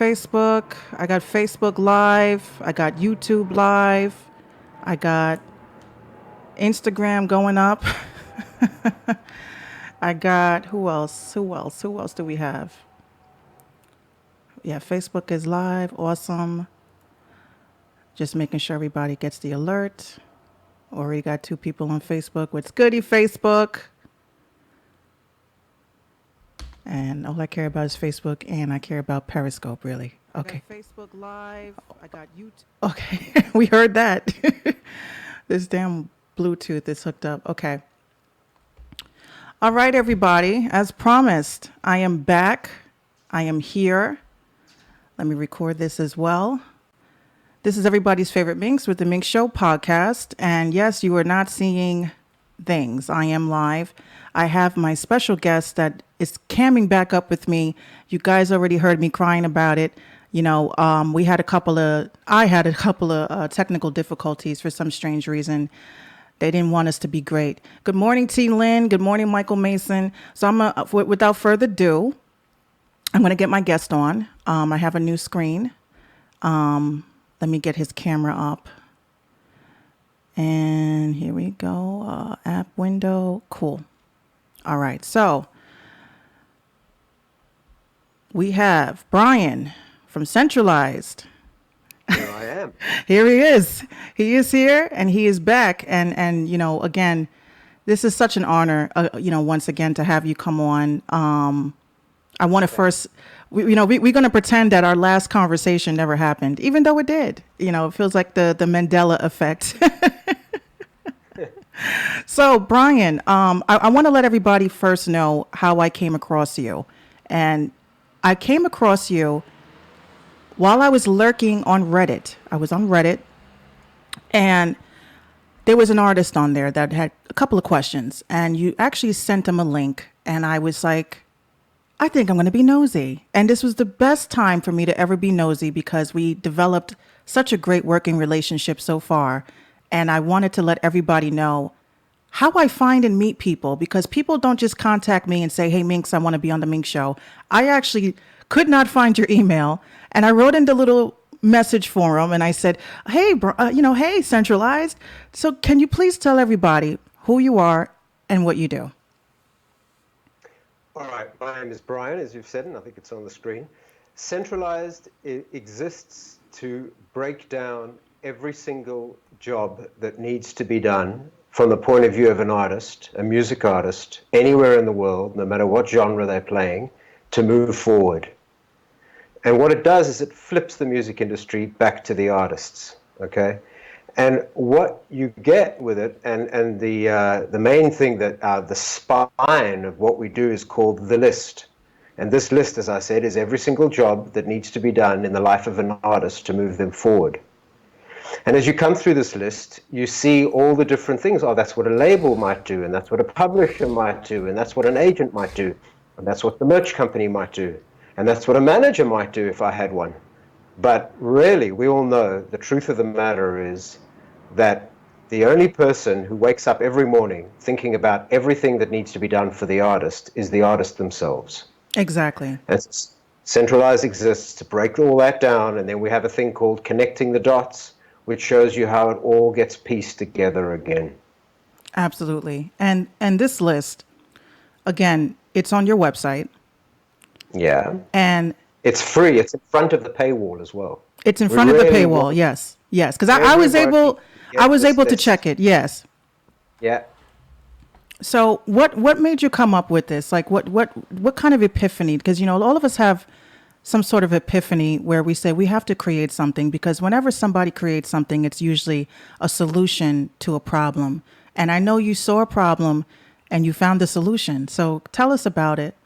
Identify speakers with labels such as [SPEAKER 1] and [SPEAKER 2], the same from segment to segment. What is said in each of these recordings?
[SPEAKER 1] Facebook. I got Facebook Live. I got YouTube Live. I got Instagram going up. I got who else? Who else? Who else do we have? Yeah, Facebook is live. Awesome. Just making sure everybody gets the alert. Already got 2 people on Facebook. What's goody, Facebook? And all I care about is Facebook, and I care about Periscope, really. Okay. I got Facebook Live. I got YouTube. Okay, we heard that. This damn Bluetooth is hooked up. Okay. All right, everybody. As promised, I am back. I am here. Let me record this as well. This is everybody's favorite Minx with the Minx Show podcast. And yes, you are not seeing things. I am live. I have my special guest that is camming back up with me. You guys already heard me crying about it. You know, I had a couple of technical difficulties for some strange reason. They didn't want us to be great. Good morning, T. Lynn. Good morning, Michael Mason. So without further ado, I'm going to get my guest on. I have a new screen. Let me get his camera up. And here we go. App window. Cool. All right. So we have Brian from Centralized.
[SPEAKER 2] Here I am.
[SPEAKER 1] Here he is. He is here and he is back. And you know, again, this is such an honor, once again, to have you come on. I want to first, we're going to pretend that our last conversation never happened, even though it did. You know, it feels like the Mandela effect. So, Brian, I want to let everybody first know how I came across you. And I came across you while I was lurking on Reddit. I was on Reddit, and there was an artist on there that had a couple of questions, and you actually sent him a link, and I was like, I think I'm going to be nosy. And this was the best time for me to ever be nosy because we developed such a great working relationship so far. And I wanted to let everybody know how I find and meet people, because people don't just contact me and say, hey, Minx, I want to be on the Minx Show. I actually could not find your email. And I wrote in the little message forum and I said, hey, hey, Centralized. So can you please tell everybody who you are and what you do?
[SPEAKER 2] All right, my name is Brian, as you've said, and I think it's on the screen. Centralized exists to break down every single job that needs to be done from the point of view of an artist, a music artist, anywhere in the world, no matter what genre they're playing, to move forward. And what it does is it flips the music industry back to the artists, okay? And what you get with it, and the main thing that the spine of what we do is called the list. And this list, as I said, is every single job that needs to be done in the life of an artist to move them forward. And as you come through this list, you see all the different things. Oh, that's what a label might do, and that's what a publisher might do, and that's what an agent might do, and that's what the merch company might do, and that's what a manager might do if I had one. But really, we all know the truth of the matter is that the only person who wakes up every morning thinking about everything that needs to be done for the artist is the artist themselves.
[SPEAKER 1] Exactly.
[SPEAKER 2] And Centralized exists to break all that down, and then we have a thing called connecting the dots, which shows you how it all gets pieced together again.
[SPEAKER 1] Absolutely. And this list, again, it's on your website.
[SPEAKER 2] Yeah.
[SPEAKER 1] And
[SPEAKER 2] it's free. It's in front of the paywall as well.
[SPEAKER 1] It's in front of the paywall. Yes. Yes. Because I was able to check it. Yes.
[SPEAKER 2] Yeah.
[SPEAKER 1] So what made you come up with this? Like what kind of epiphany? Because, all of us have some sort of epiphany where we say we have to create something, because whenever somebody creates something, it's usually a solution to a problem. And I know you saw a problem and you found the solution. So tell us about it.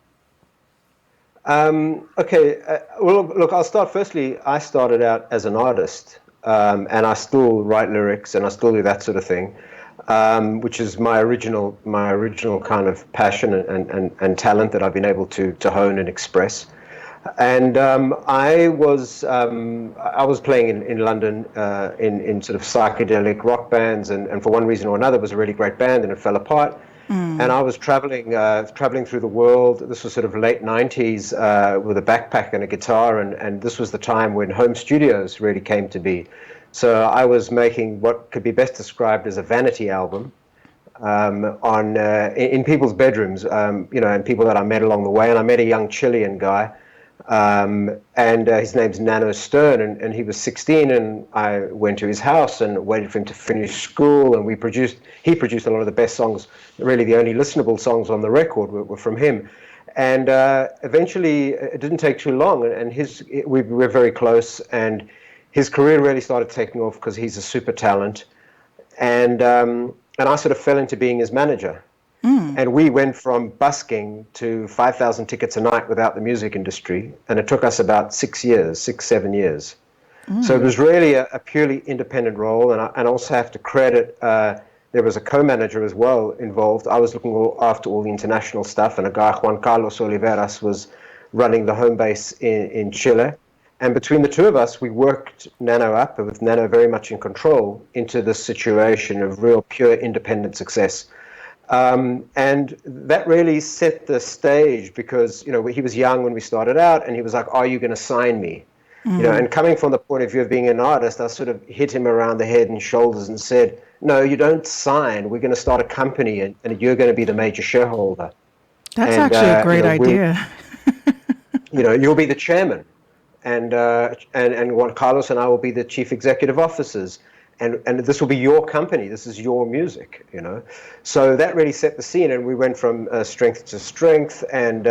[SPEAKER 2] Okay. Well, look, I'll start. Firstly, I started out as an artist, and I still write lyrics and I still do that sort of thing, which is my original kind of passion and talent that I've been able to hone and express. And I was playing in London in sort of psychedelic rock bands, and for one reason or another, it was a really great band, and it fell apart. And I was traveling through the world. This was sort of late 90s with a backpack and a guitar. And this was the time when home studios really came to be. So I was making what could be best described as a vanity album in people's bedrooms, and people that I met along the way. And I met a young Chilean guy, and his name's Nano Stern, and he was 16, and I went to his house and waited for him to finish school, and he produced a lot of the best songs. Really, the only listenable songs on the record were from him. And eventually, it didn't take too long, and we were very close, and his career really started taking off because he's a super talent. And I sort of fell into being his manager. And we went from busking to 5,000 tickets a night without the music industry. And it took us about 7 years. So it was really a purely independent role. And I also have to credit, there was a co-manager as well involved. I was looking after all the international stuff. And a guy, Juan Carlos Oliveras, was running the home base in Chile. And between the two of us, we worked Nano up, with Nano very much in control, into this situation of real pure independent success. And that really set the stage because, he was young when we started out, and he was like, "Are you going to sign me?" And coming from the point of view of being an artist, I sort of hit him around the head and shoulders and said, "No, you don't sign. We're going to start a company, and you're going to be the major shareholder."
[SPEAKER 1] That's actually a great idea.
[SPEAKER 2] You'll be the chairman. And Juan Carlos and I will be the chief executive officers, and this will be your company. This is your music, So that really set the scene, and we went from strength to strength, and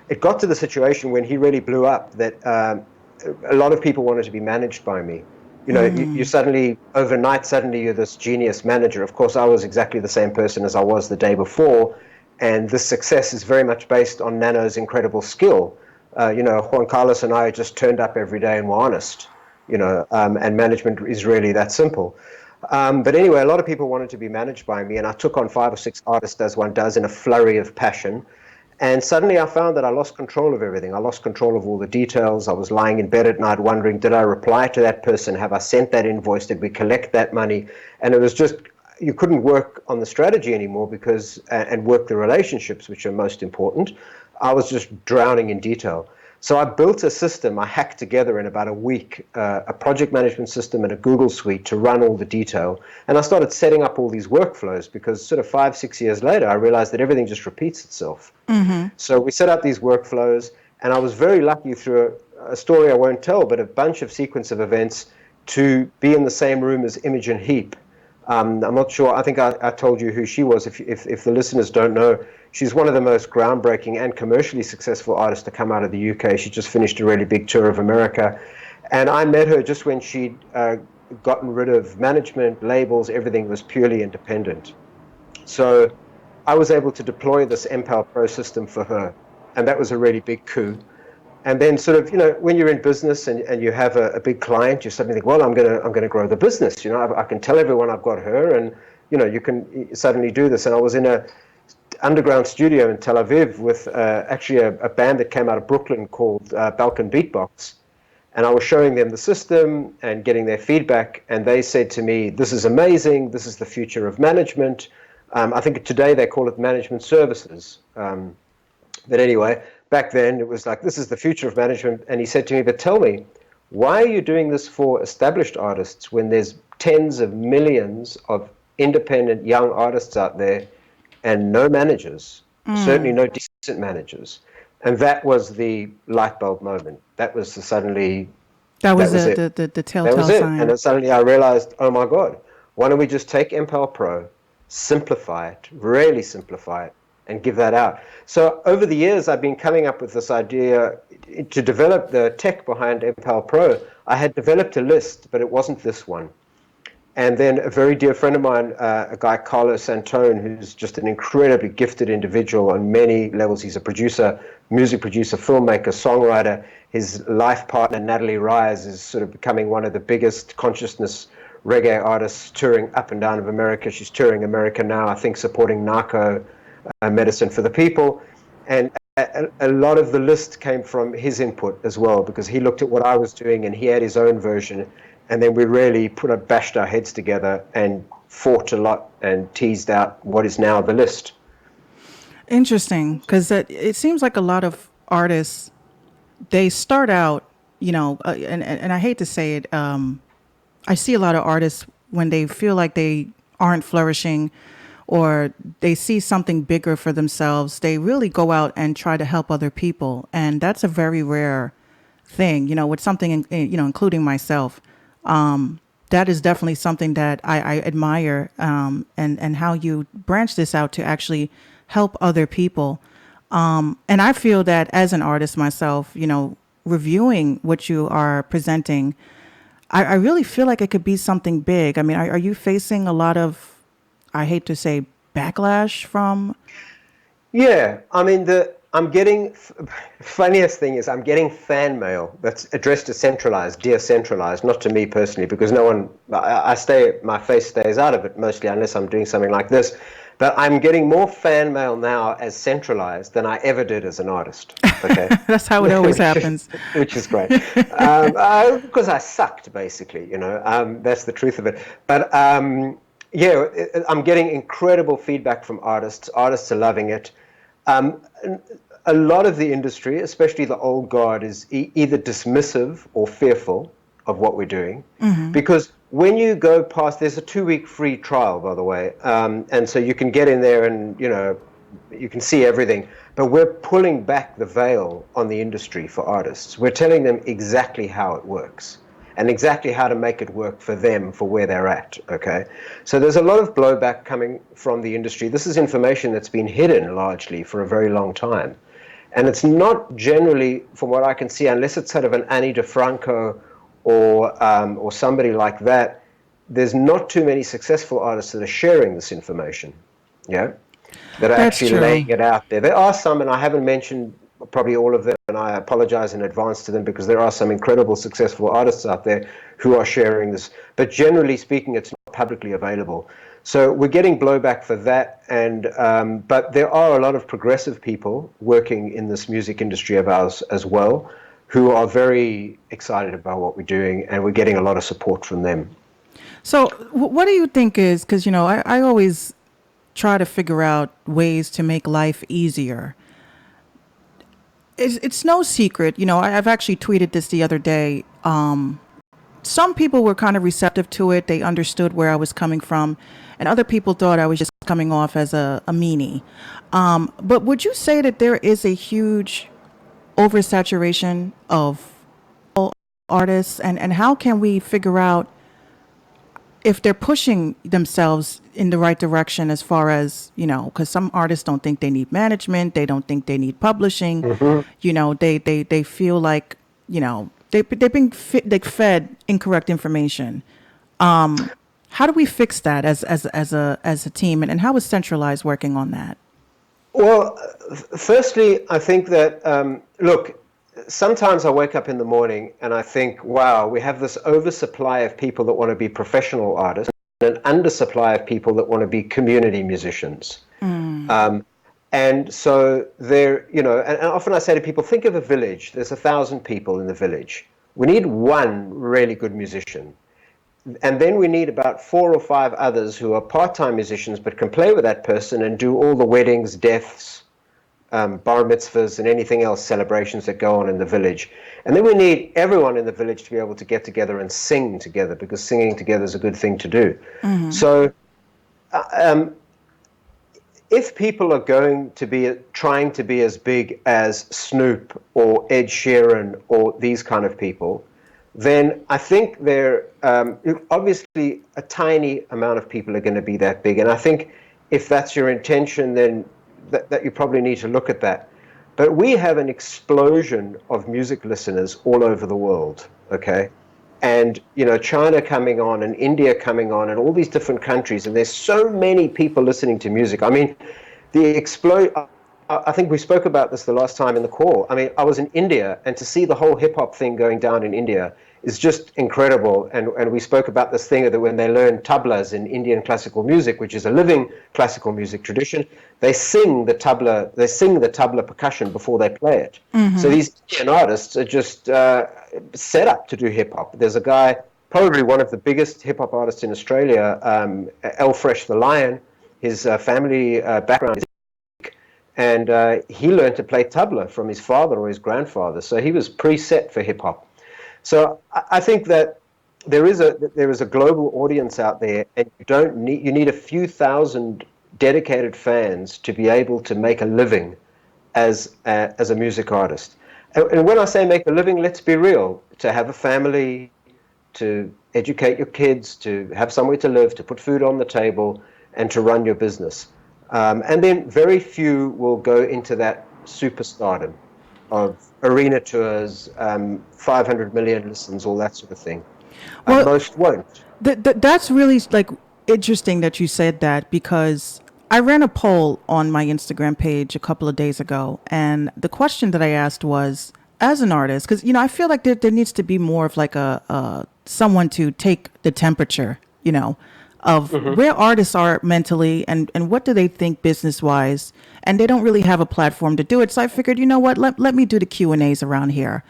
[SPEAKER 2] it got to the situation when he really blew up that a lot of people wanted to be managed by me. You suddenly, overnight, you're this genius manager. Of course, I was exactly the same person as I was the day before, and this success is very much based on Nano's incredible skill. Juan Carlos and I just turned up every day and were honest, and management is really that simple. But anyway, a lot of people wanted to be managed by me, and I took on 5 or 6 artists, as one does, in a flurry of passion. And suddenly I found that I lost control of everything. I lost control of all the details. I was lying in bed at night wondering, did I reply to that person? Have I sent that invoice? Did we collect that money? And it was just, you couldn't work on the strategy anymore and work the relationships, which are most important. I was just drowning in detail. So I built a system, I hacked together in about a week, a project management system and a Google Suite to run all the detail. And I started setting up all these workflows because sort of 5-6 years later, I realized that everything just repeats itself. So we set up these workflows, and I was very lucky through a story I won't tell, but a bunch of sequence of events to be in the same room as Imogen Heap. I'm not sure, I think I told you who she was. If the listeners don't know, she's one of the most groundbreaking and commercially successful artists to come out of the UK. She just finished a really big tour of America. And I met her just when she'd gotten rid of management, labels, everything was purely independent. So I was able to deploy this MPAL Pro system for her. And that was a really big coup. And then sort of, when you're in business and you have a big client, you suddenly think, well, I'm gonna grow the business. I can tell everyone I've got her, and, you can suddenly do this. And I was in a underground studio in Tel Aviv with actually a band that came out of Brooklyn called Balkan Beatbox. And I was showing them the system and getting their feedback. And they said to me, this is amazing. This is the future of management. I think today they call it management services. But anyway, back then it was like, this is the future of management. And he said to me, but tell me, why are you doing this for established artists when there's tens of millions of independent young artists out there and no managers, certainly no decent managers? And that was the light bulb moment. That was the suddenly...
[SPEAKER 1] That was the telltale sign.
[SPEAKER 2] And then suddenly I realized, oh my God, why don't we just take MPAL Pro, simplify it, really simplify it, and give that out. So over the years, I've been coming up with this idea to develop the tech behind MPAL Pro. I had developed a list, but it wasn't this one. And then a very dear friend of mine, a guy, Carlos Santone, who's just an incredibly gifted individual on many levels. He's a producer, music producer, filmmaker, songwriter. His life partner, Natalie Rise, is sort of becoming one of the biggest consciousness reggae artists touring up and down of America. She's touring America now, I think, supporting narco medicine for the people. And a lot of the list came from his input as well, because he looked at what I was doing and he had his own version. And then we really bashed our heads together and fought a lot and teased out what is now the list.
[SPEAKER 1] Interesting, because it seems like a lot of artists, they start out, and I hate to say it, I see a lot of artists when they feel like they aren't flourishing or they see something bigger for themselves, they really go out and try to help other people. And that's a very rare thing, with something, including myself. That is definitely something that I admire, and how you branch this out to actually help other people. And I feel that as an artist myself, reviewing what you are presenting, I really feel like it could be something big. I mean, are you facing a lot of, I hate to say, backlash from?
[SPEAKER 2] Yeah, I mean, I'm getting, funniest thing is I'm getting fan mail that's addressed to Centralized, dear Centralized, not to me personally, because no one, my face stays out of it mostly unless I'm doing something like this. But I'm getting more fan mail now as Centralized than I ever did as an artist. Okay.
[SPEAKER 1] That's how it always
[SPEAKER 2] which is,
[SPEAKER 1] happens.
[SPEAKER 2] which is great. Because I sucked, basically, that's the truth of it. But yeah, I'm getting incredible feedback from artists. Artists are loving it. Um, a lot of the industry, especially the old guard, is either dismissive or fearful of what we're doing. Because when you go past, there's a 2-week free trial, by the way, and so you can get in there and you can see everything. But we're pulling back the veil on the industry for artists. We're telling them exactly how it works and exactly how to make it work for them, for where they're at, okay? So there's a lot of blowback coming from the industry. This is information that's been hidden largely for a very long time. And it's not generally, from what I can see, unless it's sort of an Annie DeFranco or somebody like that, there's not too many successful artists that are sharing this information, yeah, that are
[SPEAKER 1] That's
[SPEAKER 2] actually
[SPEAKER 1] true.
[SPEAKER 2] laying it out there. There are some, and I haven't mentioned probably all of them, and I apologize in advance to them because there are some incredible successful artists out there who are sharing this. But generally speaking, it's not publicly available. So we're getting blowback for that, and but there are a lot of progressive people working in this music industry of ours as well, who are very excited about what we're doing, and we're getting a lot of support from them.
[SPEAKER 1] So, what do you think is, because, I always try to figure out ways to make life easier. It's no secret, I've actually tweeted this the other day. Some people were kind of receptive to it. They understood where I was coming from. And other people thought I was just coming off as a meanie. But would you say that there is a huge oversaturation of artists? And how can we figure out if they're pushing themselves in the right direction as far as, because some artists don't think they need management, they don't think they need publishing,
[SPEAKER 2] Mm-hmm.
[SPEAKER 1] they feel like, they're being fed incorrect information. How do we fix that as a team, and how is Centralized working on that?
[SPEAKER 2] Well, firstly, I think that, look, sometimes I wake up in the morning and I think, wow, we have this oversupply of people that want to be professional artists and an undersupply of people that want to be community musicians. And so and often I say to people, think of a village. There's 1,000 people in the village. We need one really good musician. And then we need about 4 or 5 others who are part-time musicians but can play with that person and do all the weddings, deaths, bar mitzvahs, and anything else, celebrations that go on in the village. And then we need everyone in the village to be able to get together and sing together, because singing together is a good thing to do. So if people are going to be trying to be as big as Snoop or Ed Sheeran or these kind of people, then I think they're obviously a tiny amount of people are going to be that big. And I think if that's your intention, then that you probably need to look at that. But we have an explosion of music listeners all over the world, okay? And, China coming on and India coming on and all these different countries. And there's so many people listening to music. I mean, I think we spoke about this the last time in the call. I mean, I was in India, and to see the whole hip hop thing going down in India is just incredible. And we spoke about this thing that when they learn tablas in Indian classical music, which is a living classical music tradition, they sing the tabla percussion before they play it. So these Indian artists are just set up to do hip hop. There's a guy, probably one of the biggest hip hop artists in Australia, El Fresh the Lion. His family background is, And he learned to play tabla from his father or his grandfather. So he was preset for hip hop. So I think that there is a global audience out there, and you need a few thousand dedicated fans to be able to make a living as a music artist. And when I say make a living, let's be real: to have a family, to educate your kids, to have somewhere to live, to put food on the table, and to run your business. And then very few will go into that superstardom of arena tours, 500 million listens, all that sort of thing.
[SPEAKER 1] Well,
[SPEAKER 2] Most won't.
[SPEAKER 1] that's really like interesting that you said that, because I ran a poll on my Instagram page a couple of days ago, and the question that I asked was, as an artist, because I feel like there needs to be more of like a someone to take the temperature, of where artists are mentally, and what do they think business wise, and they don't really have a platform to do it. So I figured, what, let me do the Q&As around here.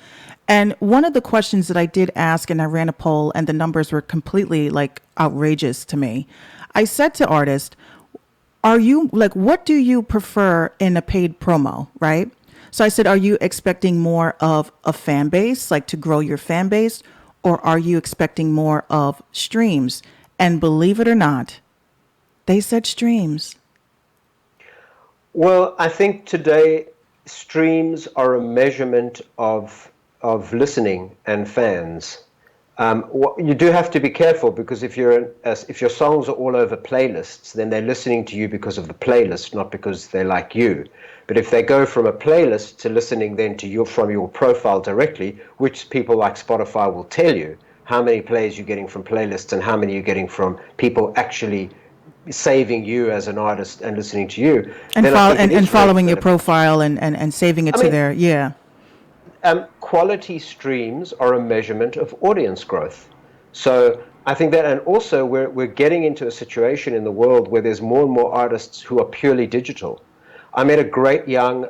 [SPEAKER 1] And one of the questions that I did ask, and I ran a poll, and the numbers were completely like outrageous to me. I said to artists, are you like, what do you prefer in a paid promo, right? So I said, are you expecting more of a fan base, like to grow your fan base, or are you expecting more of streams? And believe it or not, they said streams.
[SPEAKER 2] Well, I think today streams are a measurement of listening and fans. You do have to be careful, because if your songs are all over playlists, then they're listening to you because of the playlist, not because they like you. But if they go from a playlist to listening then to from your profile directly, which people like Spotify will tell you how many plays you're getting from playlists and how many you're getting from people actually saving you as an artist and listening to you,
[SPEAKER 1] And
[SPEAKER 2] then I think it is
[SPEAKER 1] following your
[SPEAKER 2] rate
[SPEAKER 1] profile and saving it
[SPEAKER 2] I
[SPEAKER 1] to
[SPEAKER 2] mean,
[SPEAKER 1] their, yeah.
[SPEAKER 2] quality streams are a measurement of audience growth. So I think that, and also we're getting into a situation in the world where there's more and more artists who are purely digital. I met a great young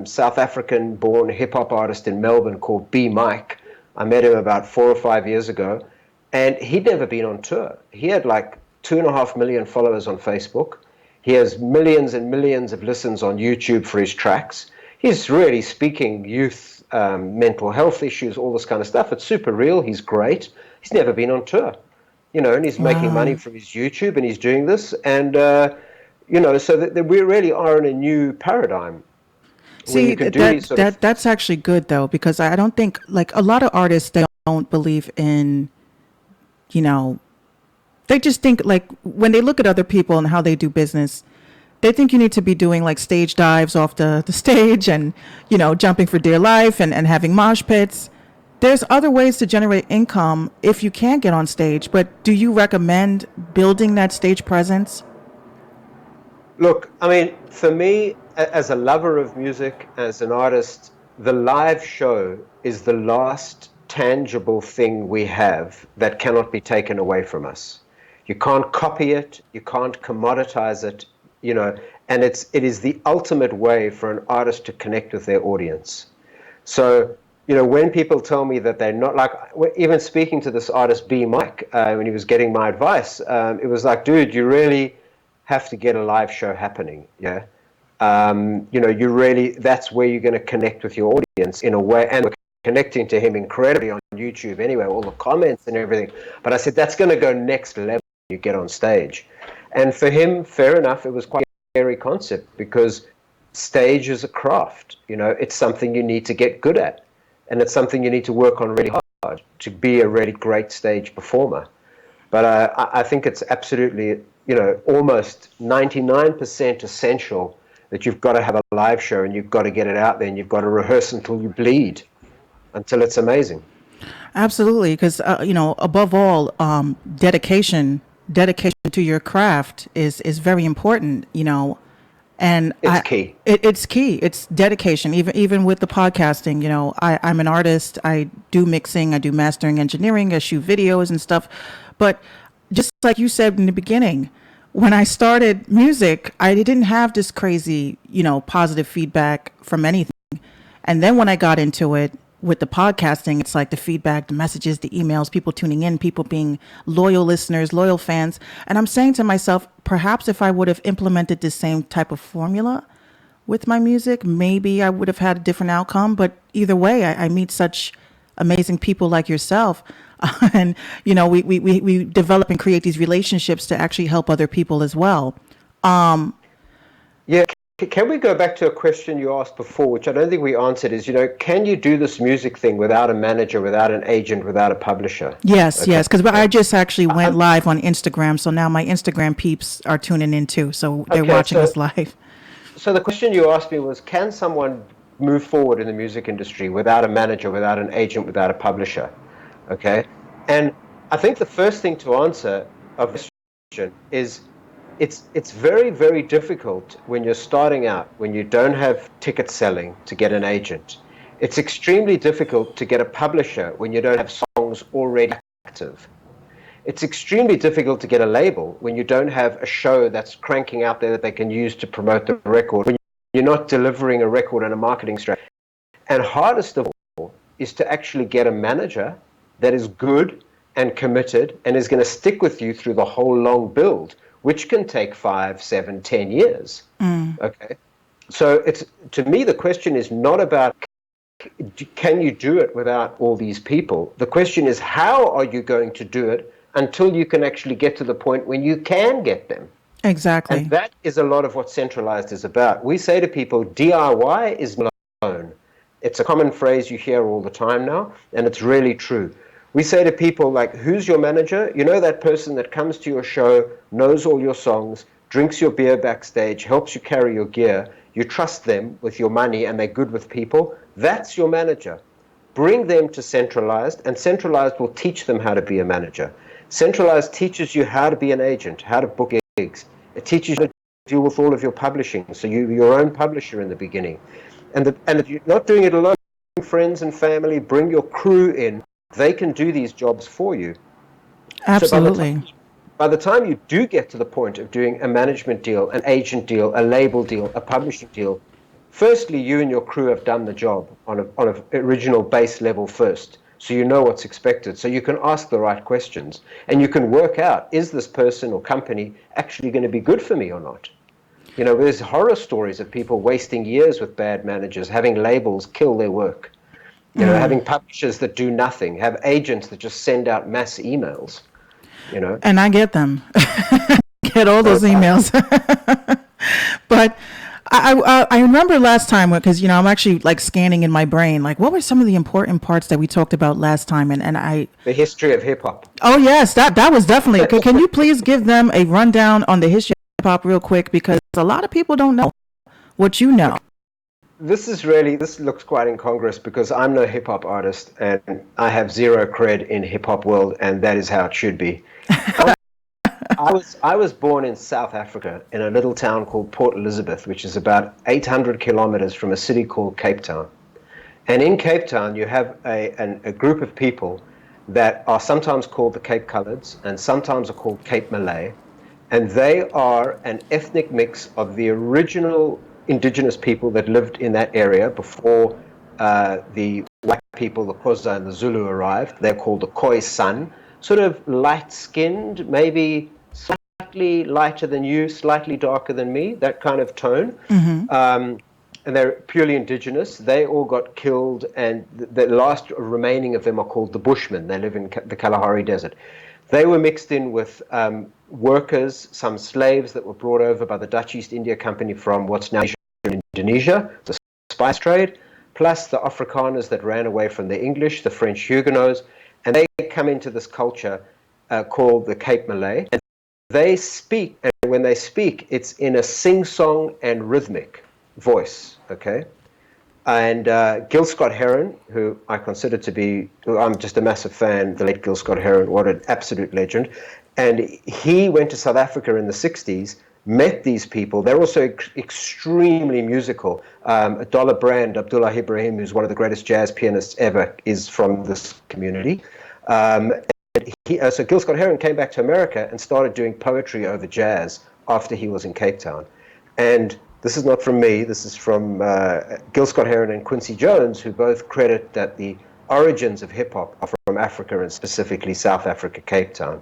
[SPEAKER 2] South African-born hip-hop artist in Melbourne called B. Mike. I met him about 4 or 5 years ago, and he'd never been on tour. He had like 2.5 million followers on Facebook. He has millions and millions of listens on YouTube for his tracks. He's really speaking youth mental health issues, all this kind of stuff. It's super real. He's great. He's never been on tour, and he's making money
[SPEAKER 1] Wow.
[SPEAKER 2] from his YouTube, and he's doing this. And, so that we really are in a new paradigm where you
[SPEAKER 1] See,
[SPEAKER 2] can do these sort of things.
[SPEAKER 1] that's actually good though, because I don't think, like, a lot of artists, they don't believe in, you know, they just think like when they look at other people and how they do business, they think you need to be doing like stage dives off the stage and, jumping for dear life and having mosh pits. There's other ways to generate income if you can't get on stage, but do you recommend building that stage presence?
[SPEAKER 2] Look, I mean, for me, as a lover of music, as an artist, the live show is the last tangible thing we have that cannot be taken away from us. You can't copy it, you can't commoditize it, and it is the ultimate way for an artist to connect with their audience. So, when people tell me that they're not like, even speaking to this artist B Mike, when he was getting my advice, it was like, dude, you really have to get a live show happening. Yeah. You really, that's where you're going to connect with your audience in a way. And we're connecting to him incredibly on YouTube anyway, all the comments and everything. But I said, that's going to go next level when you get on stage. And for him, fair enough, it was quite a scary concept because stage is a craft. It's something you need to get good at. And it's something you need to work on really hard to be a really great stage performer. But I think it's absolutely, almost 99% essential that you've got to have a live show and you've got to get it out there and you've got to rehearse until you bleed, until it's amazing.
[SPEAKER 1] Absolutely, because above all, dedication to your craft is very important. And
[SPEAKER 2] It's key.
[SPEAKER 1] it's key. It's dedication. Even with the podcasting, I'm an artist. I do mixing. I do mastering, engineering. I shoot videos and stuff. But just like you said in the beginning, when I started music, I didn't have this crazy, positive feedback from anything. And then when I got into it with the podcasting, it's like the feedback, the messages, the emails, people tuning in, people being loyal listeners, loyal fans. And I'm saying to myself, perhaps if I would have implemented the same type of formula with my music, maybe I would have had a different outcome. But either way, I meet such amazing people like yourself. And, we develop and create these relationships to actually help other people as well.
[SPEAKER 2] Yeah, can we go back to a question you asked before, which I don't think we answered, is, can you do this music thing without a manager, without an agent, without a publisher?
[SPEAKER 1] Yes,
[SPEAKER 2] Okay.
[SPEAKER 1] yes, because I just actually went live on Instagram, so now my Instagram peeps are tuning in too, so they're
[SPEAKER 2] Okay,
[SPEAKER 1] watching
[SPEAKER 2] so
[SPEAKER 1] us live.
[SPEAKER 2] so the question you asked me was, can someone move forward in the music industry without a manager, without an agent, without a publisher? Okay. And I think the first thing to answer of this question is it's very, very difficult when you're starting out, when you don't have ticket selling, to get an agent. It's extremely difficult to get a publisher when you don't have songs already active. It's extremely difficult to get a label when you don't have a show that's cranking out there that they can use to promote the record, when you're not delivering a record and a marketing strategy. And hardest of all is to actually get a manager that is good and committed and is going to stick with you through the whole long build, which can take 5, 7, 10 years. Okay. So to me, the question is not about can you do it without all these people? The question is, how are you going to do it until you can actually get to the point when you can get them? And
[SPEAKER 1] Exactly.
[SPEAKER 2] that is a lot of what centralized is about. We say to people, DIY is alone. It's a common phrase you hear all the time now, and it's really true. We say to people like, who's your manager? You know, that person that comes to your show, knows all your songs, drinks your beer backstage, helps you carry your gear. You trust them with your money and they're good with people. That's your manager. Bring them to centralized, and centralized will teach them how to be a manager. Centralized teaches you how to be an agent, how to book gigs. It teaches you to deal with all of your publishing, so you're your own publisher in the beginning. And if you're not doing it alone, friends and family, bring your crew in. They can do these jobs for you. So
[SPEAKER 1] Absolutely.
[SPEAKER 2] by the time you do get to the point of doing a management deal, an agent deal, a label deal, a publishing deal, firstly, you and your crew have done the job on an original base level first. So you know what's expected. So you can ask the right questions. And you can work out, is this person or company actually going to be good for me or not? There's horror stories of people wasting years with bad managers, having labels kill their work, having publishers that do nothing, have agents that just send out mass emails,
[SPEAKER 1] And I get them. Get all
[SPEAKER 2] So
[SPEAKER 1] those emails. But I remember last time because I'm actually like scanning in my brain like what were some of the important parts that we talked about last time and I
[SPEAKER 2] the history of hip hop.
[SPEAKER 1] oh yes that was definitely can you please give them a rundown on the history of hip hop real quick because a lot of people don't know what you know.
[SPEAKER 2] This looks quite incongruous because I'm no hip hop artist and I have zero cred in hip hop world, and that is how it should be. I was born in South Africa in a little town called Port Elizabeth, which is about 800 kilometers from a city called Cape Town. And in Cape Town, you have a group of people that are sometimes called the Cape Coloreds and sometimes are called Cape Malay. And they are an ethnic mix of the original indigenous people that lived in that area before the white people, the Xhosa and the Zulu, arrived. They're called the Khoisan, sort of light-skinned, maybe slightly lighter than you, slightly darker than me, that kind of tone. And they're purely indigenous. They all got killed, and the last remaining of them are called the Bushmen. They live in the Kalahari Desert. They were mixed in with workers, some slaves that were brought over by the Dutch East India Company from what's now Indonesia, the spice trade, plus the Afrikaners that ran away from the English, the French Huguenots, and they come into this culture called the Cape Malay. And they speak, and when they speak, it's in a sing-song and rhythmic voice, okay? And Gil Scott-Heron, who I consider to be, I'm just a massive fan, the late Gil Scott-Heron, what an absolute legend. And he went to South Africa in the 60s, met these people. They're also extremely musical. Dollar Brand, Abdullah Ibrahim, who's one of the greatest jazz pianists ever, is from this community. So Gil Scott-Heron came back to America and started doing poetry over jazz after he was in Cape Town. And this is not from me, this is from Gil Scott-Heron and Quincy Jones, who both credit that the origins of hip-hop are from Africa, and specifically South Africa, Cape Town.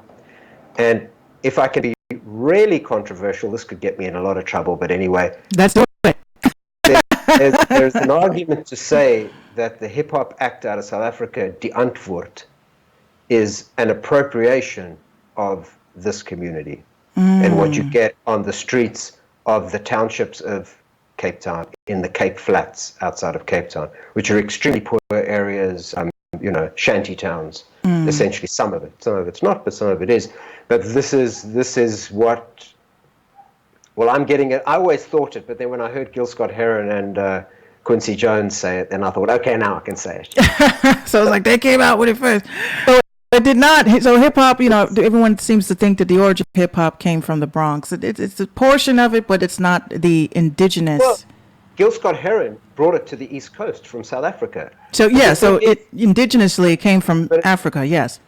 [SPEAKER 2] And if I can be really controversial, this could get me in a lot of trouble, but anyway.
[SPEAKER 1] That's it.
[SPEAKER 2] There's an argument to say that the hip hop act out of South Africa, Die Antwoord, is an appropriation of this community and what you get on the streets of the townships of Cape Town, in the Cape Flats outside of Cape Town, which are extremely poor areas, shanty towns, essentially some of it. Some of it's not, but some of it is. But this is what, well, I'm getting it. I always thought it, but then when I heard Gil Scott-Heron and Quincy Jones say it, then I thought, okay, now I can say it.
[SPEAKER 1] So it's like they came out with it first. So it did not. So hip hop, everyone seems to think that the origin of hip hop came from the Bronx. It's a portion of it, but it's not the indigenous.
[SPEAKER 2] Well, Gil Scott-Heron brought it to the East Coast from South Africa.
[SPEAKER 1] So it indigenously came from Africa. Yes.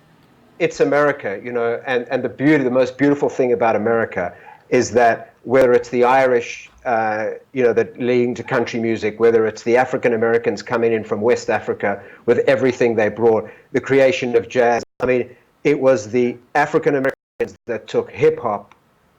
[SPEAKER 2] It's America, and the most beautiful thing about America is that whether it's the Irish, that leading to country music, whether it's the African Americans coming in from West Africa with everything they brought, the creation of jazz. I mean, it was the African Americans that took hip hop,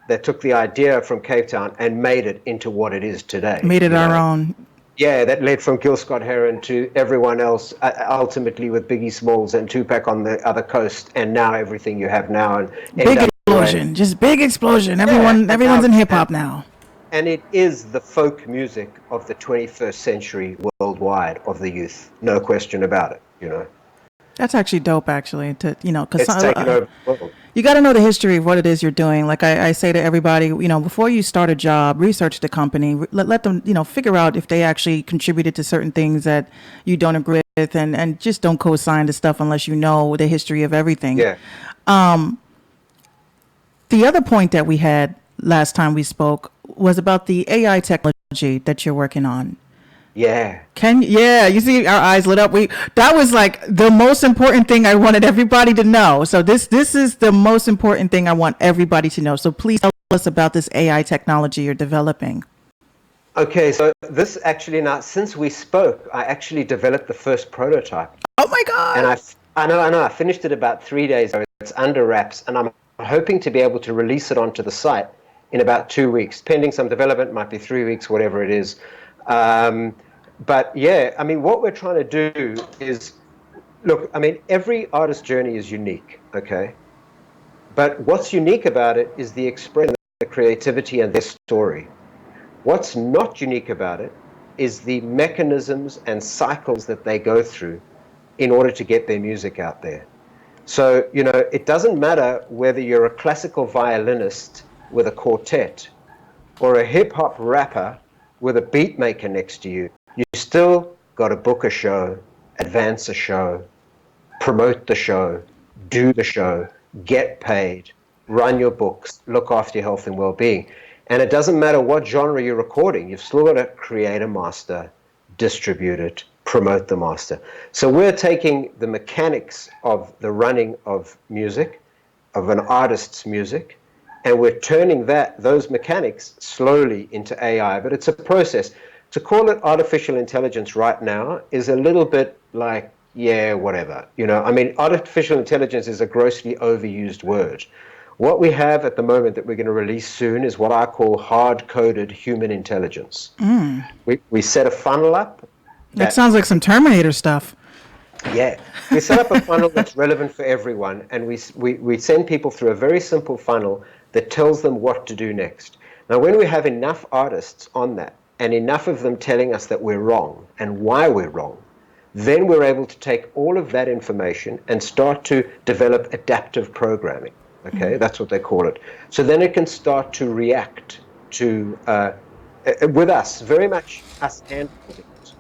[SPEAKER 2] that took the idea from Cape Town and made it into what it is today.
[SPEAKER 1] Made it our own.
[SPEAKER 2] Yeah, that led from Gil Scott-Heron to everyone else, ultimately with Biggie Smalls and Tupac on the other coast, and now everything you have now. And
[SPEAKER 1] big explosion, just big explosion. Everyone's in hip hop now.
[SPEAKER 2] And it is the folk music of the 21st century worldwide of the youth, no question about it.
[SPEAKER 1] That's actually dope, actually. Because
[SPEAKER 2] it's taken over the world.
[SPEAKER 1] You got to know the history of what it is you're doing. Like I say to everybody, before you start a job, research the company. Let them, figure out if they actually contributed to certain things that you don't agree with, and just don't co-sign the stuff unless you know the history of everything.
[SPEAKER 2] Yeah.
[SPEAKER 1] The other point that we had last time we spoke was about the AI technology that you're working on.
[SPEAKER 2] Yeah.
[SPEAKER 1] You see our eyes lit up. That was like the most important thing I wanted everybody to know. So this is the most important thing I want everybody to know. So please tell us about this AI technology you're developing.
[SPEAKER 2] Okay, so this actually, now since we spoke, I actually developed the first prototype.
[SPEAKER 1] Oh my God.
[SPEAKER 2] And I know, I finished it about 3 days ago. It's under wraps, and I'm hoping to be able to release it onto the site in about 2 weeks, pending some development, might be 3 weeks, whatever it is. But yeah, I mean, what we're trying to do is, look, I mean, every artist's journey is unique, okay? But what's unique about it is the expression, the creativity, and their story. What's not unique about it is the mechanisms and cycles that they go through in order to get their music out there. So, it doesn't matter whether you're a classical violinist with a quartet or a hip-hop rapper with a beat maker next to you. You still got to book a show, advance a show, promote the show, do the show, get paid, run your books, look after your health and well-being. And it doesn't matter what genre you're recording, you've still got to create a master, distribute it, promote the master. So we're taking the mechanics of the running of music, of an artist's music, and we're turning those mechanics slowly into AI. But it's a process. To call it artificial intelligence right now is a little bit like, yeah, whatever. I mean, artificial intelligence is a grossly overused word. What we have at the moment that we're going to release soon is what I call hard-coded human intelligence. We set a funnel up.
[SPEAKER 1] That sounds like some Terminator stuff.
[SPEAKER 2] Yeah. We set up a funnel that's relevant for everyone, and we send people through a very simple funnel that tells them what to do next. Now, when we have enough artists on that, and enough of them telling us that we're wrong and why we're wrong, then we're able to take all of that information and start to develop adaptive programming. Okay, that's what they call it. So then it can start to react to, with us, very much us handholding it,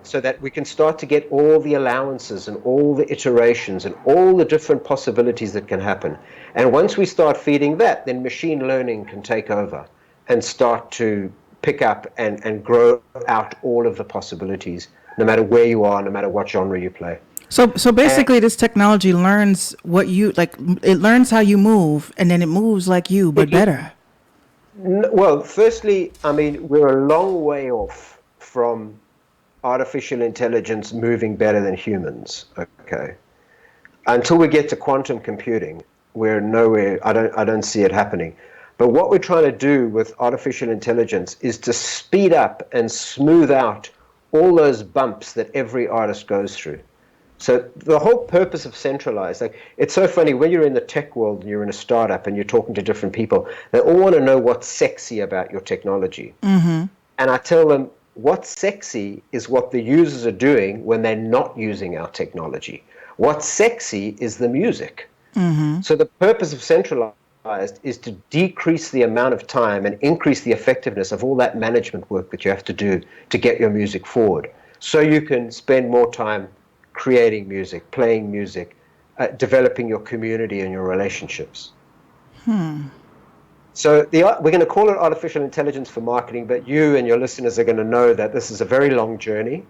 [SPEAKER 2] so that we can start to get all the allowances and all the iterations and all the different possibilities that can happen. And once we start feeding that, then machine learning can take over and start to pick up and grow out all of the possibilities, no matter where you are, no matter what genre you play.
[SPEAKER 1] So basically, this technology learns it learns how you move, and then it moves like you, but better.
[SPEAKER 2] Well, firstly, I mean, we're a long way off from artificial intelligence moving better than humans, okay? Until we get to quantum computing, we're nowhere, I don't see it happening. But what we're trying to do with artificial intelligence is to speed up and smooth out all those bumps that every artist goes through. So the whole purpose of centralized, like, it's so funny when you're in the tech world and you're in a startup and you're talking to different people, they all want to know what's sexy about your technology.
[SPEAKER 1] Mm-hmm.
[SPEAKER 2] And I tell them, what's sexy is what the users are doing when they're not using our technology. What's sexy is the music.
[SPEAKER 1] Mm-hmm.
[SPEAKER 2] So the purpose of centralized is to decrease the amount of time and increase the effectiveness of all that management work that you have to do to get your music forward. So you can spend more time creating music, playing music, developing your community and your relationships. So we're going to call it artificial intelligence for marketing, but you and your listeners are going to know that this is a very long journey,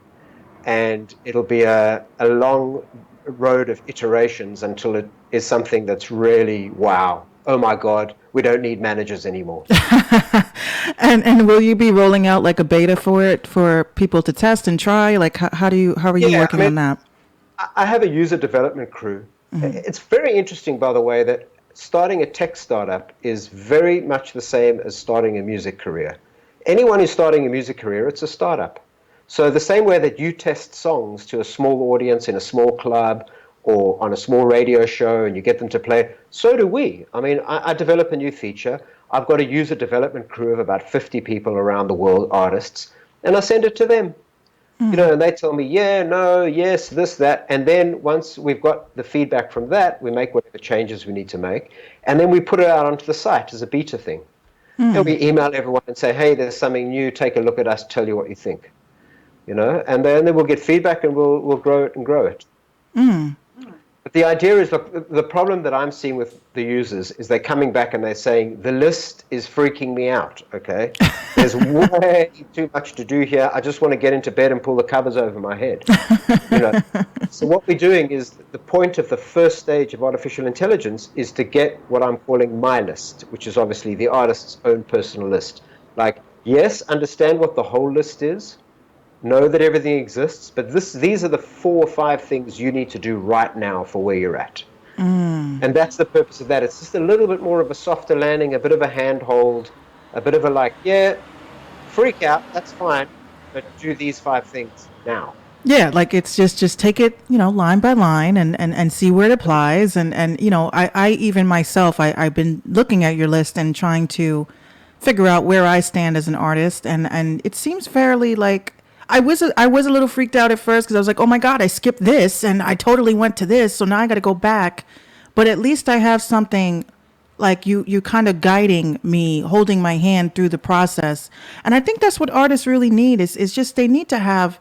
[SPEAKER 2] and it'll be a long road of iterations until it is something that's really, wow, oh my God, we don't need managers anymore.
[SPEAKER 1] And will you be rolling out like a beta for it for people to test and try? Like how are you working on that?
[SPEAKER 2] I have a user development crew. Mm-hmm. It's very interesting, by the way, that starting a tech startup is very much the same as starting a music career. Anyone who's starting a music career, it's a startup. So the same way that you test songs to a small audience in a small club or on a small radio show and you get them to play, so do we. I mean, I develop a new feature. I've got a user development crew of about 50 people around the world, artists, and I send it to them. You know, and they tell me, yeah, no, yes, this, that. And then once we've got the feedback from that, we make whatever changes we need to make. And then we put it out onto the site as a beta thing. And we email everyone and say, hey, there's something new. Take a look at us. Tell you what you think. You know, and then we'll get feedback and we'll grow it and grow it. But the idea is, look, the problem that I'm seeing with the users is they're coming back and they're saying, the list is freaking me out, okay? There's way too much to do here. I just want to get into bed and pull the covers over my head. You know? So what we're doing is, the point of the first stage of artificial intelligence is to get what I'm calling my list, which is obviously the artist's own personal list. Like, yes, understand what the whole list is. Know that everything exists, but these are the 4 or 5 things you need to do right now for where you're at. And that's the purpose of that. It's just a little bit more of a softer landing, a bit of a handhold, a bit of a like, yeah, freak out, that's fine, but do these 5 things now.
[SPEAKER 1] Yeah, like it's just take it, you know, line by line and see where it applies. And you know, I even myself, I've been looking at your list and trying to figure out where I stand as an artist. And it seems fairly like, I was a little freaked out at first because I was like, oh my God, I skipped this and I totally went to this. So now I got to go back. But at least I have something like you kind of guiding me, holding my hand through the process. And I think that's what artists really need is just they need to have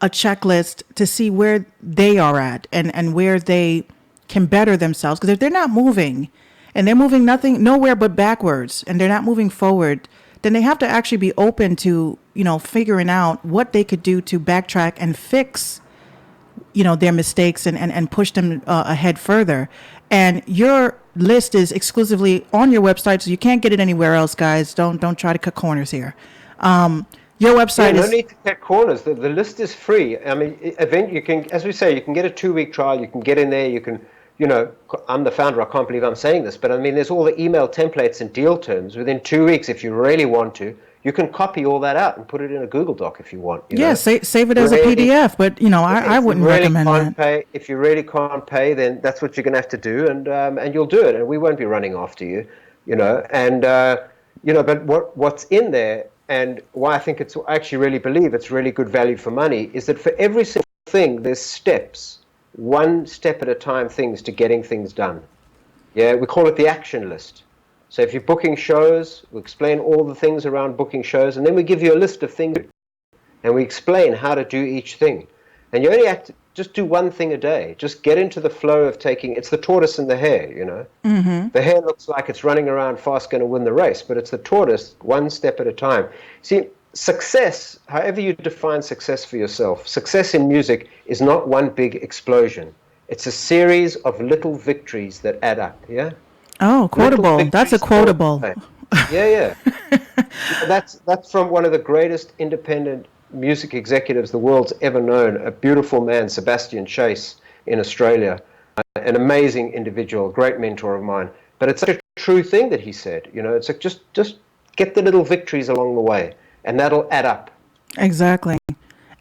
[SPEAKER 1] a checklist to see where they are at and where they can better themselves. Because if they're not moving and they're moving nowhere but backwards and they're not moving forward, then they have to actually be open to, you know, figuring out what they could do to backtrack and fix, you know, their mistakes and push them ahead further. And your list is exclusively on your website, so you can't get it anywhere else, guys. Don't try to cut corners here. Your website
[SPEAKER 2] no need to cut corners. The list is free. I mean, you can, as we say, you can get a 2-week trial. You can get in there. You can, you know, I'm the founder. I can't believe I'm saying this, but I mean, there's all the email templates and deal terms. Within 2 weeks, if you really want to, you can copy all that out and put it in a Google Doc if you want. You know?
[SPEAKER 1] Save it as a PDF. But you know, I wouldn't recommend that.
[SPEAKER 2] If you really can't pay, then that's what you're going to have to do, and you'll do it, and we won't be running after you. You know, and you know, but what's in there, and why I think I actually really believe it's really good value for money, is that for every single thing, there's steps. 1 step at a time things to getting things done. Yeah, we call it the action list. So if you're booking shows, we explain all the things around booking shows, and then we give you a list of things, and we explain how to do each thing. And you only have to just do 1 thing a day. Just get into the flow of it's the tortoise and the hare, you know. Mm-hmm. The hare looks like it's running around fast, going to win the race, but it's the tortoise, 1 step at a time. See, success, however you define success for yourself, success in music is not one big explosion. It's a series of little victories that add up, yeah?
[SPEAKER 1] Oh, quotable. That's a quotable.
[SPEAKER 2] Yeah. That's from one of the greatest independent music executives the world's ever known, a beautiful man, Sebastian Chase in Australia, an amazing individual, great mentor of mine. But it's such a true thing that he said. It's like just get the little victories along the way, and that'll add up.
[SPEAKER 1] Exactly.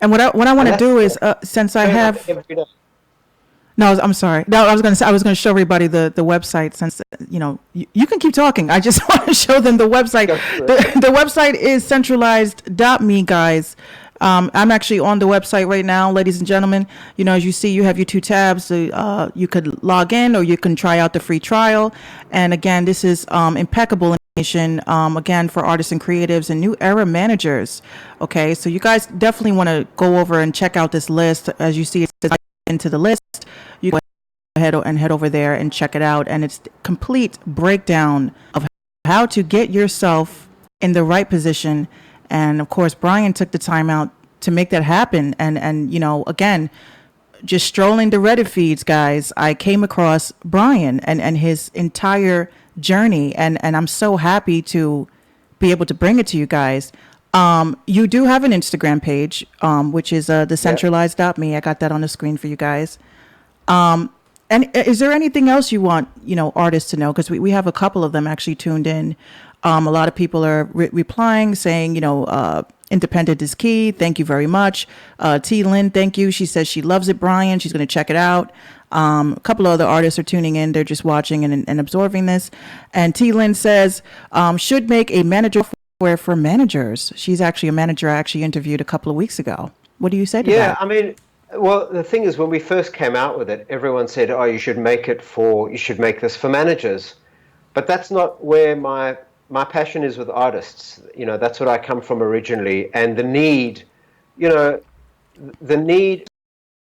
[SPEAKER 1] And what I want to do is, since I have,
[SPEAKER 2] every day.
[SPEAKER 1] no, I'm sorry. No, I was going to say, I was going to show everybody the website, since, you can keep talking. I just want to show them the website. The website is centralized.me, guys. I'm actually on the website right now, ladies and gentlemen. As you see, you have your two tabs. You could log in, or you can try out the free trial. And again, this is impeccable information, again, for artists and creatives and new era managers. Okay, so you guys definitely want to go over and check out this list. As you see, it's into the list. You go ahead and head over there and check it out. And it's the complete breakdown of how to get yourself in the right position. And of course, Brian took the time out to make that happen. And again, just strolling the Reddit feeds, guys, I came across Brian and his entire journey. And I'm so happy to be able to bring it to you guys. You do have an Instagram page, which is decentralized.me. I got that on the screen for you guys. And is there anything else you want, artists to know? Because we have a couple of them actually tuned in. A lot of people are replying, saying, independent is key. Thank you very much. T. Lynn, thank you. She says she loves it, Brian. She's going to check it out. A couple of other artists are tuning in. They're just watching and absorbing this. And T. Lynn says, should make a manager software for managers. She's actually a manager I actually interviewed a couple of weeks ago. What do you say to that?
[SPEAKER 2] Yeah, I mean, well, the thing is, when we first came out with it, everyone said, oh, you should make this for managers. But that's not where my passion is with artists. That's what I come from originally. And the need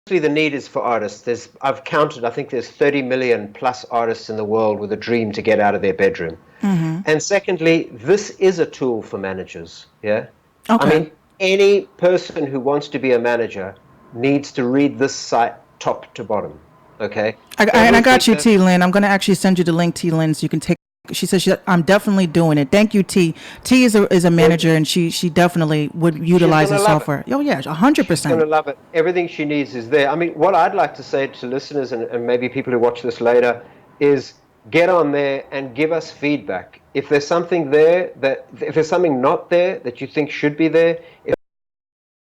[SPEAKER 2] is for artists. I've counted, I think there's 30 million plus artists in the world with a dream to get out of their bedroom. Mm-hmm. And secondly, this is a tool for managers. Yeah. Okay. I mean, any person who wants to be a manager needs to read this site top to bottom. Okay.
[SPEAKER 1] I got you, T. Lynn. I'm going to actually send you the link, T. Lynn, so you can take. She says, I'm definitely doing it. Thank you, T. T is a manager, and she definitely would utilize the software. Oh, yeah, 100%.
[SPEAKER 2] She's going to love it. Everything she needs is there. I mean, what I'd like to say to listeners and maybe people who watch this later is get on there and give us feedback. If there's something there, if there's something not there that you think should be there, if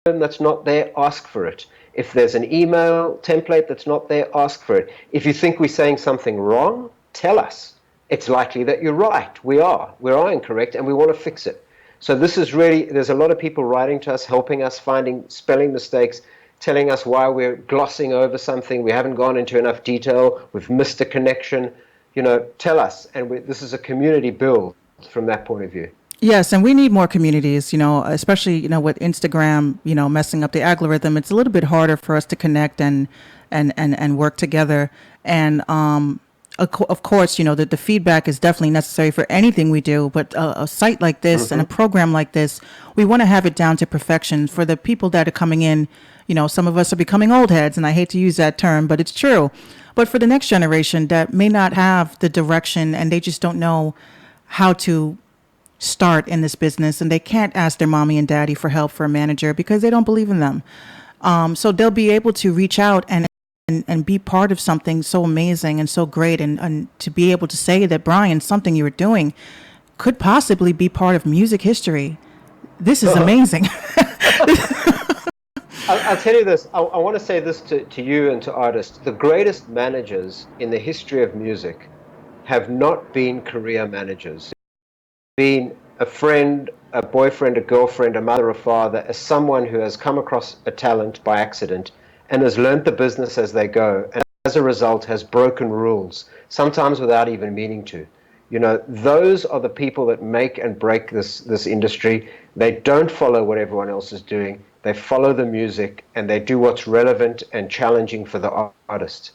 [SPEAKER 2] that's not there, ask for it. If there's an email template that's not there, ask for it. If you think we're saying something wrong, tell us. It's likely that you're right. We are incorrect, and we want to fix it. So this is really, there's a lot of people writing to us, helping us, finding spelling mistakes, telling us why we're glossing over something, we haven't gone into enough detail, we've missed a connection. Tell us. And this is a community build from that point of view.
[SPEAKER 1] Yes, and we need more communities, especially, with Instagram, messing up the algorithm. It's a little bit harder for us to connect and work together. And of course, the feedback is definitely necessary for anything we do. But a site like this mm-hmm. and a program like this, we want to have it down to perfection for the people that are coming in. Some of us are becoming old heads, and I hate to use that term, but it's true. But for the next generation that may not have the direction, and they just don't know how to start in this business, and they can't ask their mommy and daddy for help for a manager because they don't believe in them. So they'll be able to reach out and be part of something so amazing and so great, and to be able to say that, Brian, something you were doing could possibly be part of music history. This is amazing.
[SPEAKER 2] I'll tell you this. I want to say this to you and to artists. The greatest managers in the history of music have not been career managers. Been a friend, a boyfriend, a girlfriend, a mother, a father, as someone who has come across a talent by accident and has learned the business as they go, and as a result has broken rules, sometimes without even meaning to. Those are the people that make and break this industry. They don't follow what everyone else is doing. They follow the music, and they do what's relevant and challenging for the artist.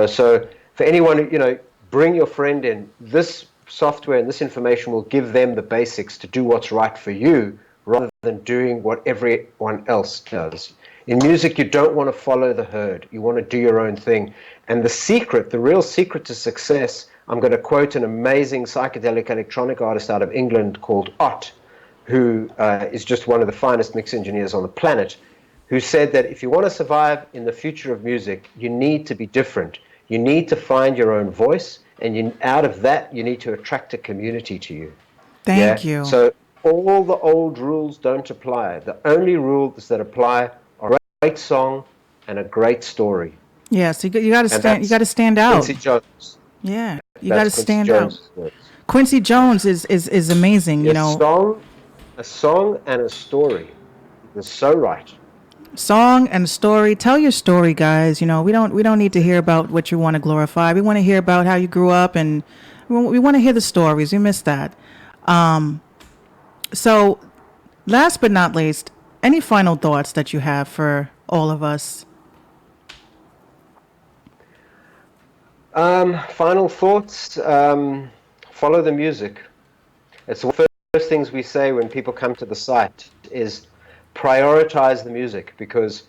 [SPEAKER 2] So for anyone, bring your friend in. This software and this information will give them the basics to do what's right for you rather than doing what everyone else does. In music, you don't want to follow the herd. You want to do your own thing. And the real secret to success, I'm going to quote an amazing psychedelic electronic artist out of England called Ott, who is just one of the finest mix engineers on the planet, who said that if you want to survive in the future of music, you need to be different. You need to find your own voice. and out of that, you need to attract a community to you.
[SPEAKER 1] Thank you.
[SPEAKER 2] So all the old rules don't apply. The only rules that apply are a great song and a great story.
[SPEAKER 1] Yes, you got to stand. You got to stand out.
[SPEAKER 2] Quincy Jones.
[SPEAKER 1] Yeah, you got to stand out.
[SPEAKER 2] Words.
[SPEAKER 1] Quincy Jones is amazing. You know,
[SPEAKER 2] a song and a story. You're so right.
[SPEAKER 1] Song and story. Tell your story, guys. You know, we don't need to hear about what you want to glorify. We want to hear about how you grew up, and we want to hear the stories. We missed that. So, last but not least, any final thoughts that you have for all of us?
[SPEAKER 2] Final thoughts. Follow the music. It's the first things we say when people come to the site is prioritize the music, because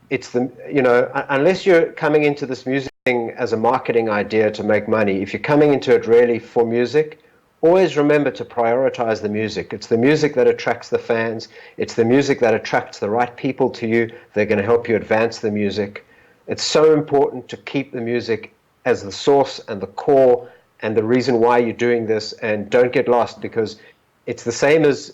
[SPEAKER 2] it's unless you're coming into this music thing as a marketing idea to make money, if you're coming into it really for music, always remember to prioritize the music. It's the music that attracts the fans. It's the music that attracts the right people to you. They're going to help you advance the music. It's so important to keep the music as the source and the core and the reason why you're doing this, and don't get lost, because it's the same as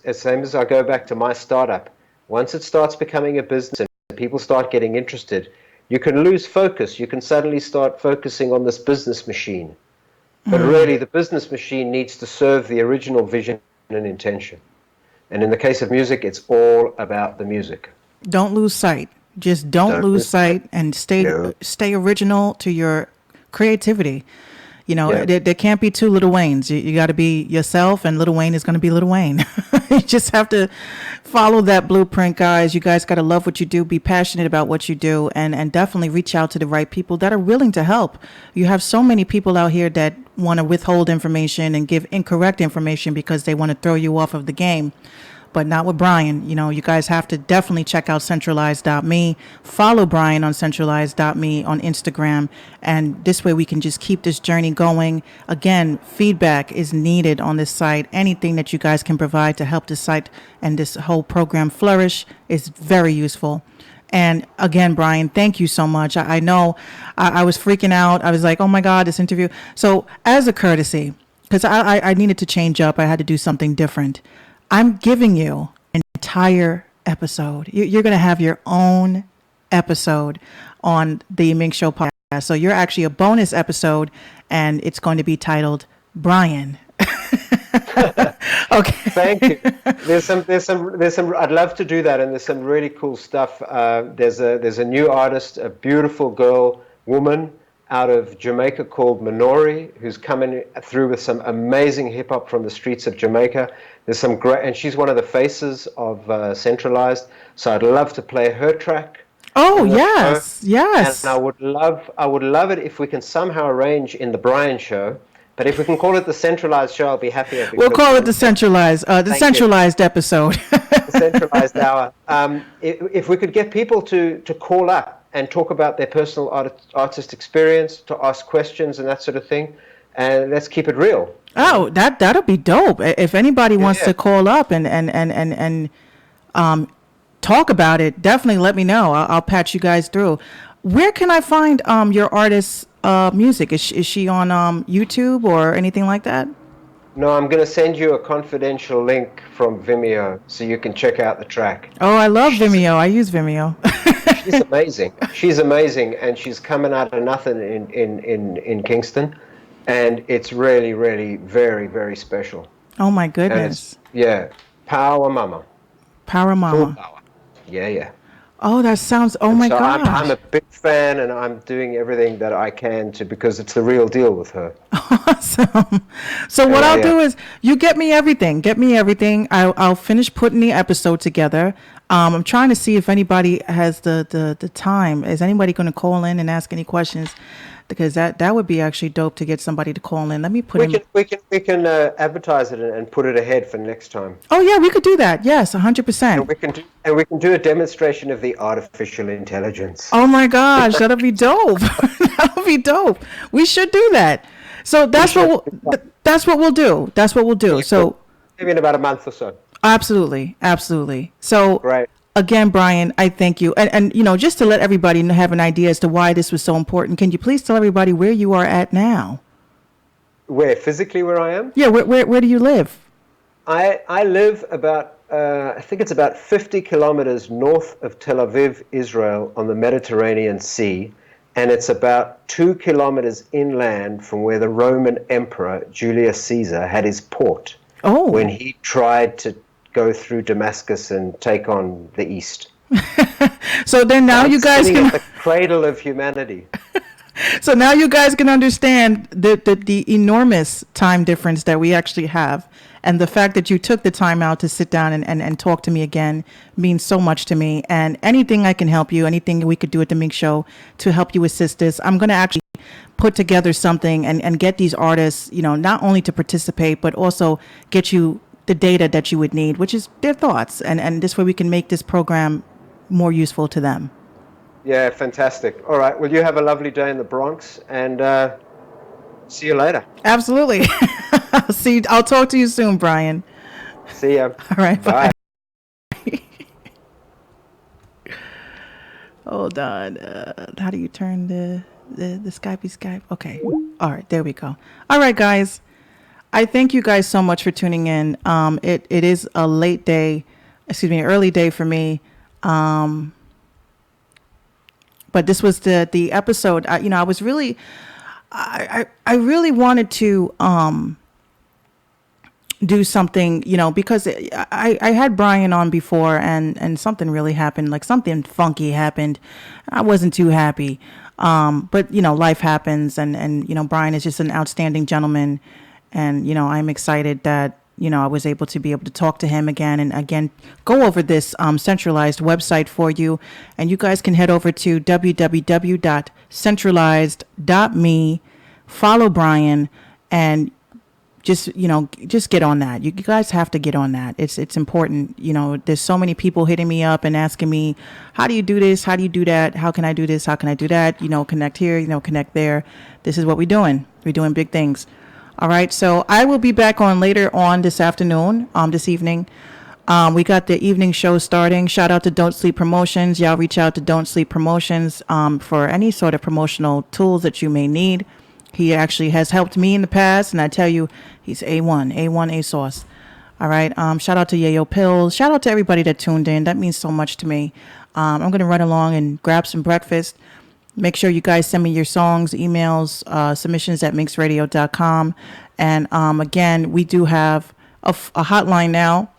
[SPEAKER 2] I go back to my startup. Once it starts becoming a business and people start getting interested, you can lose focus. You can suddenly start focusing on this business machine. But really, the business machine needs to serve the original vision and intention. And in the case of music, it's all about the music.
[SPEAKER 1] Don't lose sight. Just don't lose sight and stay original to your creativity. You know, there can't be two Lil Waynes. You got to be yourself, and Lil Wayne is going to be Lil Wayne. You just have to follow that blueprint, guys. You guys got to love what you do, be passionate about what you do, and definitely reach out to the right people that are willing to help. You have so many people out here that want to withhold information and give incorrect information because they want to throw you off of the game. But not with Brian. You know, you guys have to definitely check out centralized.me. Follow Brian on centralized.me on Instagram. And this way we can just keep this journey going. Again, feedback is needed on this site. Anything that you guys can provide to help this site and this whole program flourish is very useful. And again, Brian, thank you so much. I know I was freaking out. I was like, oh my God, this interview. So as a courtesy, because I needed to change up, I had to do something different. I'm giving you an entire episode. You're going to have your own episode on the Minx Show podcast. So you're actually a bonus episode, and it's going to be titled Brian. Okay.
[SPEAKER 2] Thank you. There's some. I'd love to do that, and there's some really cool stuff. There's a new artist, a beautiful woman out of Jamaica called Minori, who's coming through with some amazing hip hop from the streets of Jamaica. There's some great, and she's one of the faces of Centralized. So I'd love to play her track.
[SPEAKER 1] Oh yes, yes.
[SPEAKER 2] And I would love it if we can somehow arrange in the Brian Show. But if we can call it the Centralized Show, I'll be happier.
[SPEAKER 1] We'll call it the Centralized episode.
[SPEAKER 2] The Centralized Hour. If we could get people to call up and talk about their personal artist experience, to ask questions and that sort of thing, and let's keep it real.
[SPEAKER 1] Oh, that'll be dope. If anybody wants to call up and talk about it, definitely let me know. I'll patch you guys through. Where can I find your artist's music? Is she on YouTube or anything like that?
[SPEAKER 2] No, I'm going to send you a confidential link from Vimeo so you can check out the track.
[SPEAKER 1] Oh, I love Vimeo. I use Vimeo.
[SPEAKER 2] She's amazing. She's amazing, and she's coming out of nothing in Kingston, and it's really, really very, very special.
[SPEAKER 1] Oh my goodness.
[SPEAKER 2] Power Mama.
[SPEAKER 1] Power Mama.
[SPEAKER 2] Full power. Yeah.
[SPEAKER 1] Oh, that sounds. Oh my gosh.
[SPEAKER 2] I'm a big fan, and I'm doing everything that I can because it's the real deal with her.
[SPEAKER 1] Awesome. So what I'll do is you get me everything. Get me everything. I'll finish putting the episode together. I'm trying to see if anybody has the time. Is anybody going to call in and ask any questions? Because that would be actually dope to get somebody to call in. Let me put
[SPEAKER 2] we can advertise it and put it ahead for next time.
[SPEAKER 1] Oh yeah, we could do that. Yes, 100%.
[SPEAKER 2] And we can do a demonstration of the artificial intelligence.
[SPEAKER 1] Oh my gosh, that'll be dope. That'll be dope. We should do that. So that's what we'll do. That's what we'll do. So
[SPEAKER 2] maybe in about a month or so.
[SPEAKER 1] Absolutely. So
[SPEAKER 2] right.
[SPEAKER 1] Again, Brian, I thank you. And just to let everybody have an idea as to why this was so important, can you please tell everybody where you are at now?
[SPEAKER 2] Where, physically where I am?
[SPEAKER 1] Yeah, where do you live?
[SPEAKER 2] I live about, I think it's about 50 kilometers north of Tel Aviv, Israel, on the Mediterranean Sea. And it's about 2 kilometers inland from where the Roman Emperor Julius Caesar had his port when
[SPEAKER 1] Oh,
[SPEAKER 2] he tried to go through Damascus and take on the East.
[SPEAKER 1] so then
[SPEAKER 2] So
[SPEAKER 1] now
[SPEAKER 2] I'm
[SPEAKER 1] you guys
[SPEAKER 2] sitting
[SPEAKER 1] can
[SPEAKER 2] at the cradle of humanity.
[SPEAKER 1] so now you guys can understand the enormous time difference that we actually have. And the fact that you took the time out to sit down and talk to me again means so much to me. And anything I can help you, anything we could do at the Minx Show to help you assist this, I'm going to actually put together something and get these artists, not only to participate, but also get you the data that you would need, which is their thoughts. And this way we can make this program more useful to them.
[SPEAKER 2] Yeah, fantastic. All right. Well, you have a lovely day in the Bronx, and see you later.
[SPEAKER 1] Absolutely. See, I'll talk to you soon, Brian.
[SPEAKER 2] See ya.
[SPEAKER 1] All right,
[SPEAKER 2] Bye.
[SPEAKER 1] bye. Hold on. How do you turn the Skype? Okay. All right, there we go. All right, guys. I thank you guys so much for tuning in. It is a early day for me. But this was the episode. I was really, I really wanted to do something, because I had Brian on before and something really happened, like something funky happened. I wasn't too happy. But life happens and Brian is just an outstanding gentleman. And, I'm excited that, I was able to talk to him again and again, go over this centralized website for you. And you guys can head over to www.centralized.me, follow Brian, and just get on that. You guys have to get on that. It's important. There's so many people hitting me up and asking me, how do you do this? How do you do that? How can I do this? How can I do that? Connect here, connect there. This is what we're doing. We're doing big things. All right. So I will be back on later on this afternoon, this evening. We got the evening show starting. Shout out to Don't Sleep Promotions. Y'all reach out to Don't Sleep Promotions for any sort of promotional tools that you may need. He actually has helped me in the past, and I tell you, he's A1 sauce. All right. Shout out to Yayo Pills. Shout out to everybody that tuned in. That means so much to me. I'm going to run along and grab some breakfast. Make sure you guys send me your songs, emails, submissions at minxradio.com. And again, we do have a hotline now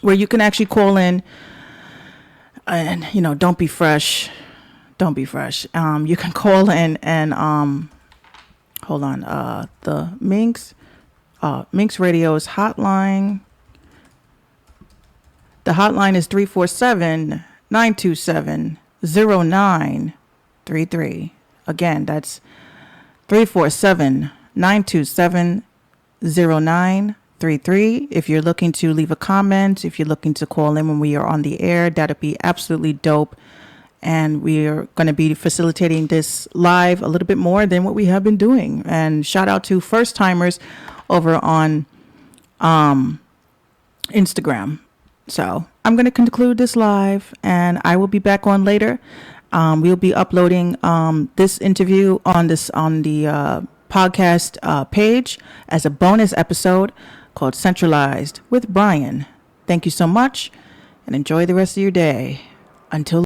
[SPEAKER 1] where you can actually call in and, don't be fresh. Don't be fresh. You can call in and hold on. The Minx Radio's hotline. The hotline is 347-927-0933. Again, that's 347-927-0933. If you're looking to leave a comment, if you're looking to call in when we are on the air, that'd be absolutely dope. And we are going to be facilitating this live a little bit more than what we have been doing. And shout out to first timers over on Instagram. So I'm going to conclude this live and I will be back on later. We'll be uploading this interview on the podcast page as a bonus episode called Centralized with Brian. Thank you so much and enjoy the rest of your day. Until